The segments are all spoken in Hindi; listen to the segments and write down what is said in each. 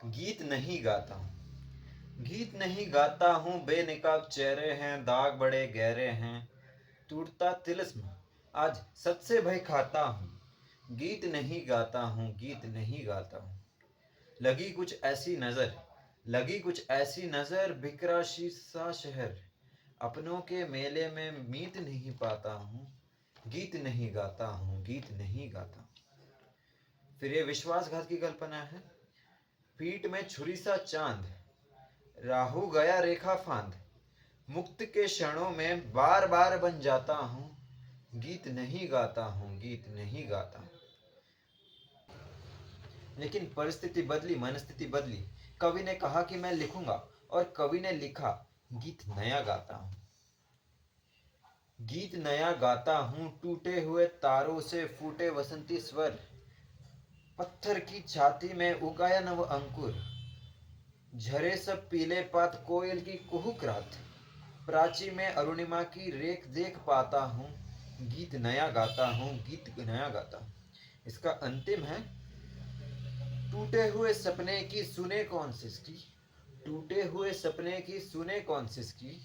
गीत नहीं गाता हूँ, गीत नहीं गाता हूँ, बेनकाब चेहरे हैं, दाग बड़े गहरे हैं, टूटता तिलिस्म आज सच से भय खाता हूँ। गीत नहीं गाता हूँ, गीत नहीं गाता हूँ। लगी कुछ ऐसी नजर, लगी कुछ ऐसी नजर, बिखरा शीशा शहर, अपनों के मेले में मीत नहीं पाता हूँ। गीत नहीं गाता हूँ, गीत नहीं गाता हूँ। फिर ये विश्वासघात की कल्पना है। पीठ में छुरी सा चांद, राहु गया रेखा फांद, मुक्त के क्षणों में बार बार बन जाता हूँ। गीत नहीं गाता हूँ, गीत नहीं गाता हूँ। लेकिन परिस्थिति बदली, मनस्थिति बदली। कवि ने कहा कि मैं लिखूंगा, और कवि ने लिखा, गीत नया गाता हूँ। गीत नया गाता हूँ, टूटे हुए तारों से फूटे वसंती स्वर, पत्थर की छाती में उगाया नव अंकुर, झरे सब पीले पात, कोयल की कुहुक रात, प्राची में अरुणिमा की रेख देख पाता हूँ। गीत नया गाता हूँ, गीत नया गाता हूँ। इसका अंतिम है, टूटे हुए सपने की सुने कौन सिसकी, टूटे हुए सपने की सुने कौन सिसकी,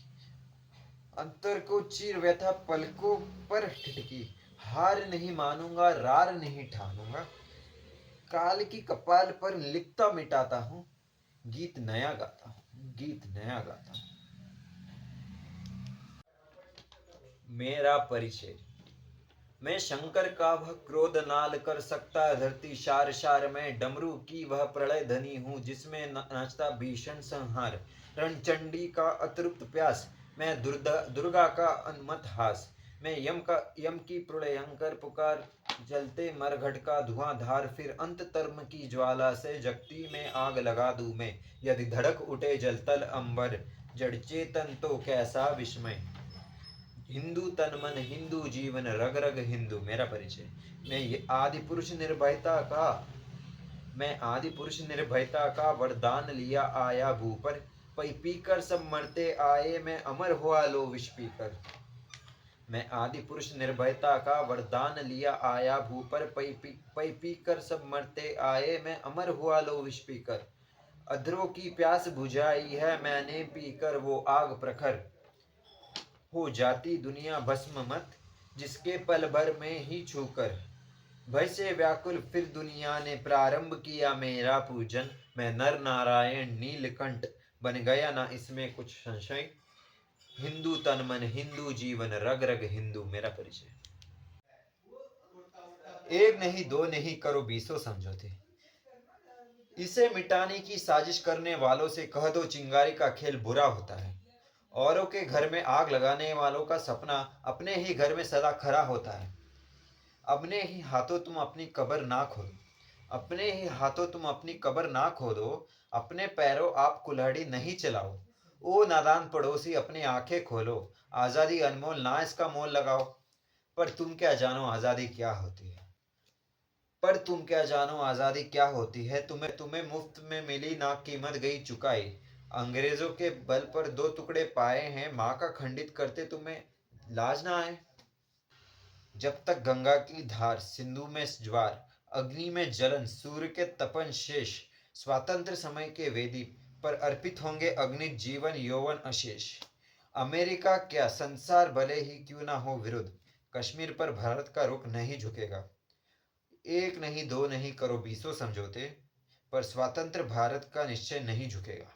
अंतर को चीर व्यथा पलकों पर ठिठकी, हार नहीं मानूंगा, रार नहीं ठानूंगा, काल की कपाल पर लिखता मिटाता हूँ। गीत नया गाता हूँ, गीत नया गाता हूँ। मेरा परिचय। मैं शंकर का वह क्रोध नाल, कर सकता धरती शार शार में, डमरू की वह प्रलय ध्वनि हूँ, जिसमें नाचता भीषण संहार, रणचंडी का अतृप्त प्यास, मैं दुर्गा का अनमत हास, मैं यम की प्रलयंकर पुकार, जलते मरघट का धुआंधार, फिर अंत कर्म की ज्वाला से जगती में आग लगा दूं मैं, यदि धड़क उठे जलतल अंबर, जड़ चेतन तो कैसा विस्मय, हिंदू तन मन हिंदू जीवन, रग रग हिंदू। मेरा परिचय। मैं ये आदि पुरुष निर्भयता का, मैं आदि पुरुष निर्भयता का वरदान लिया आया भू पर, पई पीकर सब मरते आए, मैं अमर हुआ लो विष पीकर, मैं आदि पुरुष निर्भयता का वरदान लिया आया भू पर, पई पीकर सब मरते आए, मैं अमर हुआ लो विष पीकर, अधरों की प्यास बुझाई है मैंने पीकर वो आग प्रखर, हो जाती दुनिया भस्म मत, जिसके पल भर में ही छूकर, भय से व्याकुल फिर दुनिया ने प्रारंभ किया मेरा पूजन, मैं नर नारायण नीलकंठ बन गया ना इसमें कुछ संशय, हिंदू तन मन हिंदू जीवन, रग रग हिंदू। मेरा परिचय। एक नहीं दो नहीं, करो बीसों समझौते, इसे मिटाने की साजिश करने वालों से कह दो चिंगारी का खेल बुरा होता है, औरों के घर में आग लगाने वालों का सपना अपने ही घर में सदा खरा होता है, अपने ही हाथों तुम अपनी कब्र ना खोदो, अपने ही हाथों तुम अपनी कब्र ना खोदो, अपने पैरों आप कुल्हाड़ी नहीं चलाओ, ओ नादान पड़ोसी अपनी आंखें खोलो, आजादी अनमोल ना इसका मोल लगाओ, पर तुम क्या जानो आजादी क्या होती है, पर तुम क्या जानो आजादी क्या होती है, तुम्हें तुम्हें मुफ्त में मिली ना कीमत गई चुकाई, अंग्रेजों के बल पर दो टुकड़े पाए हैं, माँ का खंडित करते तुम्हें लाज ना आए, जब तक गंगा की धार, सिंधु में ज्वार, अग्नि में जलन, सूर्य के तपन शेष, स्वातंत्र समय के वेदी पर अर्पित होंगे अग्नि जीवन यौवन अशेष, अमेरिका क्या संसार भले ही क्यों ना हो विरुद्ध, कश्मीर पर भारत का रुख नहीं झुकेगा, एक नहीं दो नहीं, करो बीसों समझौते, पर स्वतंत्र भारत का निश्चय नहीं झुकेगा।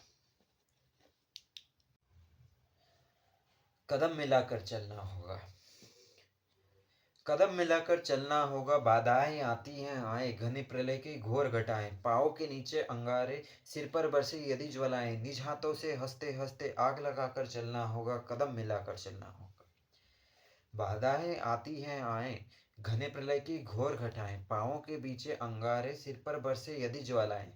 कदम मिलाकर चलना होगा, कदम मिलाकर चलना होगा, बाधाएं आती हैं आए, घने प्रलय की घोर घटाएं, पाँव के नीचे अंगारे, सिर पर बरसे यदि ज्वालाएं, निज हाथों से हंसते हंसते आग लगाकर चलना होगा, कदम मिलाकर चलना होगा, बाधाएं आती हैं आए, घने प्रलय की घोर घटाएं, पाँवों के पीछे अंगारे, सिर पर बरसे यदि ज्वालाएं,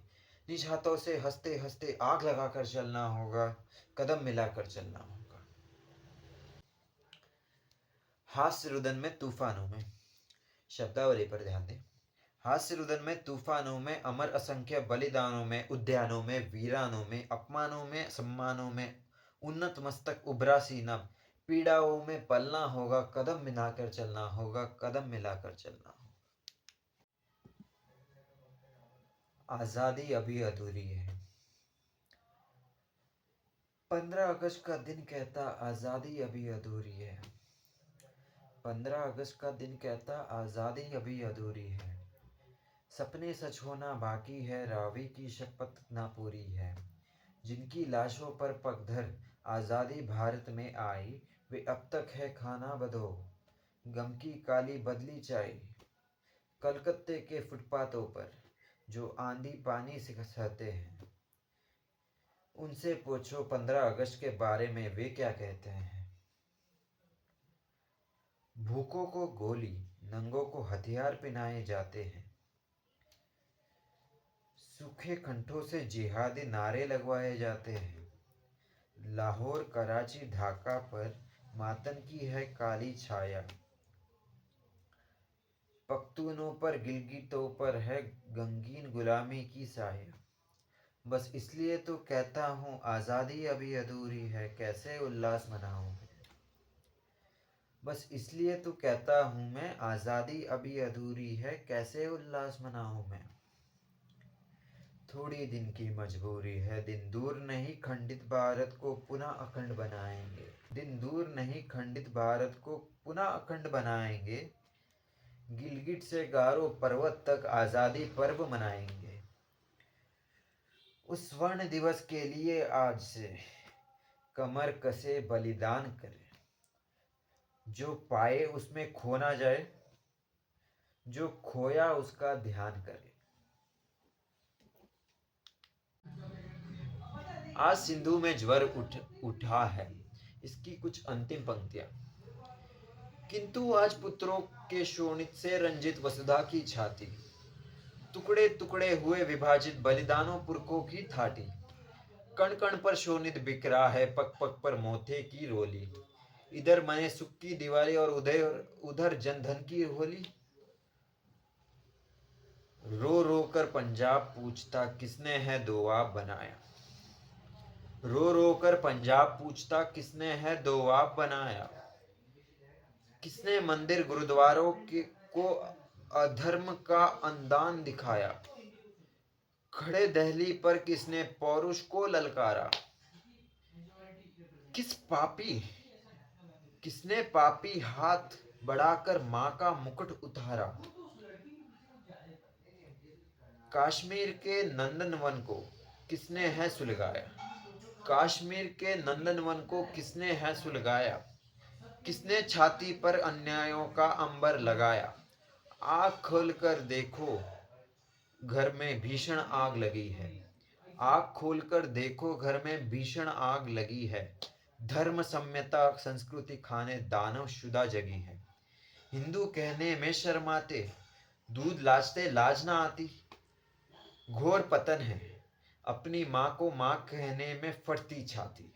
निज हाथों से हंसते हंसते आग लगाकर चलना होगा, कदम मिलाकर चलना होगा। हास्य रुदन में तूफानों में, शब्दावली पर ध्यान दें। हास्य रुदन में तूफानों में, अमर असंख्य बलिदानों में, उद्यानों में, वीरानों में, अपमानों में, सम्मानों में, उन्नत मस्तक उभरा सीना, पीड़ाओं में पलना होगा, कदम मिलाकर चलना होगा, कदम मिलाकर चलना होगा। आजादी अभी अधूरी है, 15 अगस्त का दिन कहता आज़ादी अभी अधूरी है। 15 अगस्त का दिन कहता आज़ादी अभी अधूरी है। सपने सच होना बाकी है, रावी की शपथ ना पूरी है। जिनकी लाशों पर पगधर आज़ादी भारत में आई, वे अब तक है खाना बदो, गम की काली बदली चाई। कलकत्ते के फुटपाथों पर जो आंधी पानी से सहते हैं, उनसे पूछो 15 अगस्त के बारे में वे क्या कहते हैं। भूखों को गोली, नंगों को हथियार पहनाए जाते हैं। सूखे कंठों से जिहादी नारे लगवाए जाते हैं। लाहौर, कराची, ढाका पर मातम की है काली छाया। पख्तूनों पर, गिलगितों पर है गमगीन गुलामी की साया। बस इसलिए तो कहता हूँ आज़ादी अभी अधूरी है, कैसे उल्लास मनाऊं मैं। बस इसलिए तो कहता हूँ मैं आज़ादी अभी अधूरी है, कैसे उल्लास मनाऊं मैं। थोड़ी दिन की मजबूरी है, दिन दूर नहीं खंडित भारत को पुनः अखंड बनाएंगे। दिन दूर नहीं खंडित भारत को पुनः अखंड बनाएंगे। गिलगिट से गारो पर्वत तक आज़ादी पर्व मनाएंगे। उस स्वर्ण दिवस के लिए आज से कमर कसे बलिदान करें। जो पाए उसमें खो ना जाए, जो खोया उसका ध्यान करे। आज सिंधु में ज्वर उठा है, इसकी कुछ अंतिम पंक्तियां। किंतु आज पुत्रों के शोणित से रंजित वसुधा की छाती, टुकड़े टुकड़े हुए विभाजित बलिदानों पुरखों की थाटी। कण कण पर शोणित बिखरा है, पग पग पर मोथे की रोली। इधर मने सुख की दिवाली और उधर जनधन की होली। रो रो कर पंजाब पूछता किसने है दोआब बनाया। रो रो कर पंजाब पूछता किसने है दोआब बनाया। किसने मंदिर गुरुद्वारों को अधर्म का अंदान दिखाया। खड़े दहली पर किसने पौरुष को ललकारा। किसने पापी हाथ बढ़ाकर मां का मुकुट उतारा। कश्मीर के नंदनवन को किसने है सुलगाया। कश्मीर के नंदनवन को किसने है सुलगाया। किसने छाती पर अन्यायों का अंबर लगाया। आँख खोलकर देखो, घर में भीषण आग लगी है। आँख खोलकर देखो, घर में भीषण आग लगी है। धर्म सम्यता संस्कृति खाने दानव शुदा जगी है। हिंदू कहने में शर्माते, दूध लाजते लाज ना आती। घोर पतन है, अपनी माँ को माँ कहने में फटती छाती।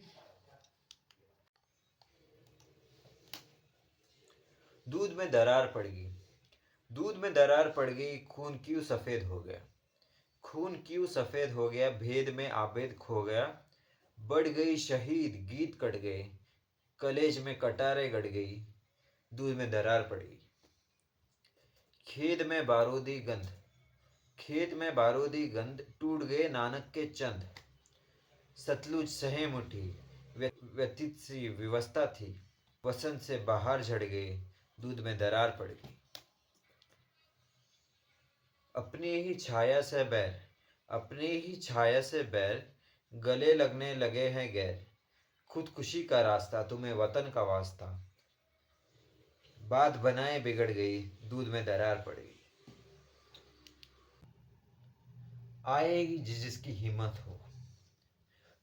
दूध में दरार पड़ गई, दूध में दरार पड़ गई, खून क्यों सफेद हो गया। खून क्यों सफेद हो गया, भेद में आबेद खो गया। बढ़ गई शहीद, गीत कट गए, कलेज में कटारे गड़ गई। दूध में दरार पड़ गई। खेत में बारूदी गंध, खेत में बारूदी गंध, टूट गए नानक के चंद। सतलुज सहे मुठी, व्यतीत सी व्यवस्था थी। वसंत से बाहर झड़ गए, दूध में दरार पड़ गई। अपनी ही छाया से बैर, अपनी ही छाया से बैर, गले लगने लगे हैं गैर। खुदकुशी का रास्ता, तुम्हें वतन का वास्ता। बात बनाए बिगड़ गई, दूध में दरार पड़ गई। आएगी जिसकी हिम्मत हो,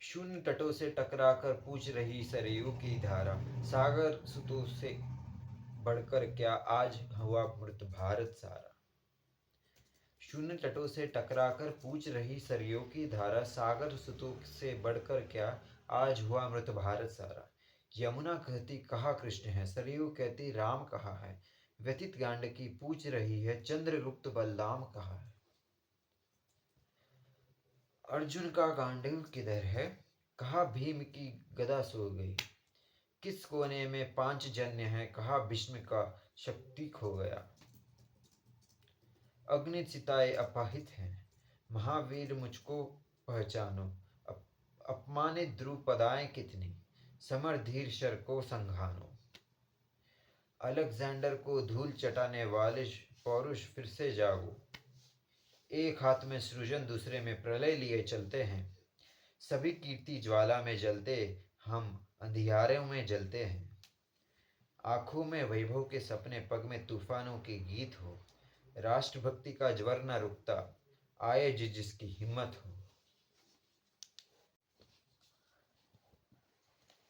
शून्य तटों से टकराकर पूछ रही सरयू की धारा। सागर सुतों से बढ़कर क्या आज हुआ मृत भारत सारा। शून्य तटों से टकराकर पूछ रही सरयू की धारा। सागर सुतों से बढ़कर क्या आज हुआ मृत भारत सारा। यमुना कहती कहाँ कृष्ण है, सरयू कहती राम कहाँ है। व्यथित गांडकी पूछ रही है, चंद्रगुप्त बलराम कहाँ है। अर्जुन का गांडीव किधर है, कहा भीम की गदा सो गई। किस कोने में पांचजन्य है, कहा भीष्म का शक्ति खो गया। अग्नि चिताएं अपाहित हैं, महावीर मुझको पहचानो। अपमानित द्रुपदाएं कितनी, समर धीर शर को संघानो। अलेक्जेंडर को धूल चटाने वाले पौरुष फिर से जागो। एक हाथ में सृजन दूसरे में प्रलय लिए चलते हैं। सभी कीर्ति ज्वाला में जलते, हम अंधियारों में जलते हैं। आंखों में वैभव के सपने, पग में तूफानों के गीत हो। राष्ट्रभक्ति का ज्वर न रुकता, आए जिसकी हिम्मत हो।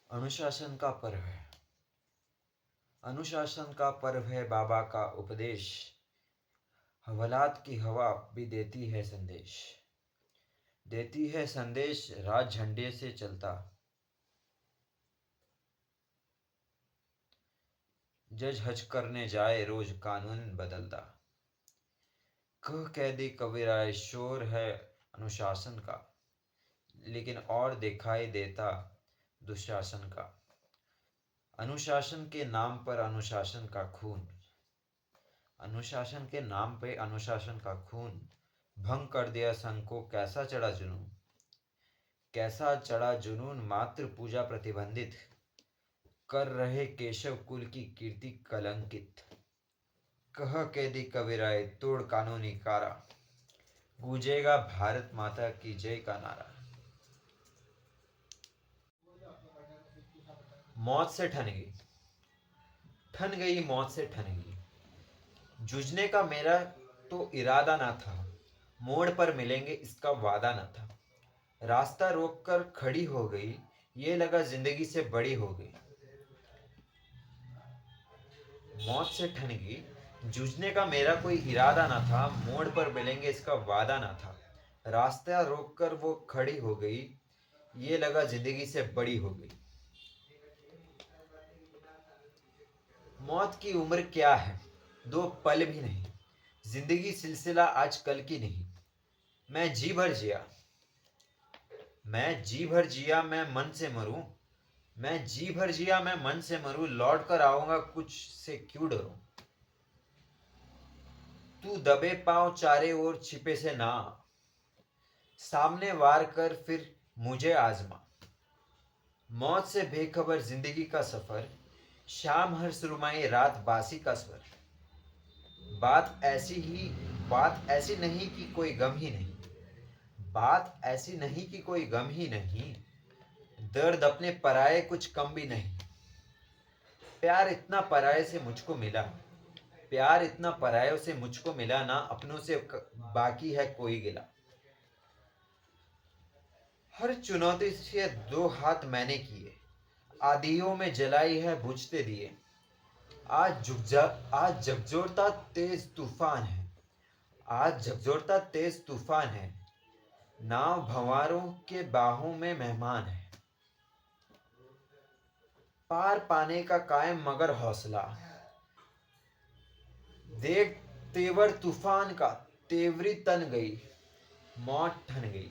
अनुशासन का पर्व है। अनुशासन का पर्व है बाबा का उपदेश। हवलात की हवा भी देती है संदेश, देती है संदेश राज झंडे से चलता। जज हज करने जाए रोज कानून बदलता। कह दी कबीराए शोर है अनुशासन का, लेकिन और दिखाई देता दुशासन का। अनुशासन के नाम पर अनुशासन का खून, अनुशासन के नाम पे अनुशासन का खून भंग कर दिया संघ को। कैसा चढ़ा जुनून, कैसा चढ़ा जुनून। मात्र पूजा प्रतिबंधित कर रहे केशव कुल की कीर्ति कलंकित। कह कैदी कबीराए तोड़ कानूनी कारा, गूंजेगा भारत माता की जय का नारा। मौत से ठन गई, ठन गई मौत से ठन गई। जूझने का मेरा तो इरादा ना था, मोड़ पर मिलेंगे इसका वादा न था। रास्ता रोककर खड़ी हो गई, ये लगा जिंदगी से बड़ी हो गई। मौत से ठन गई, जूझने का मेरा कोई इरादा ना था, मोड़ पर मिलेंगे इसका वादा ना था। रास्ता रोककर वो खड़ी हो गई, ये लगा जिंदगी से बड़ी हो गई। मौत की उम्र क्या है, 2 पल भी नहीं। जिंदगी सिलसिला आज कल की नहीं। मैं जी भर जिया, मैं जी भर जिया, मैं मन से मरूं। मैं जी भर जिया, मैं मन से मरूं। लौट कर आऊंगा, कुछ से क्यों डरूं। तू दबे पांव चारे ओर छिपे से ना, सामने वार कर फिर मुझे आजमा। मौत से बेखबर जिंदगी का सफर, शाम हर सुरमाई रात बासी का स्वर। बात ऐसी नहीं कि कोई गम ही नहीं, बात ऐसी नहीं कि कोई गम ही नहीं। दर्द अपने पराये कुछ कम भी नहीं। प्यार इतना पराये से मुझको मिला, प्यार इतना परायों से मुझको मिला, ना अपनों से बाकी है कोई गिला। हर चुनौती से 2 हाथ मैंने किए, आदियों में जलाई है बुझते दिए। आज झकझोरता तेज तूफान है, आज झकझोरता तेज तूफान है। नाव भंवारों के बाहों में मेहमान है। पार पाने का कायम मगर हौसला, देख तेवर तूफान का, तेवरी तन गई, मौत ठन गई।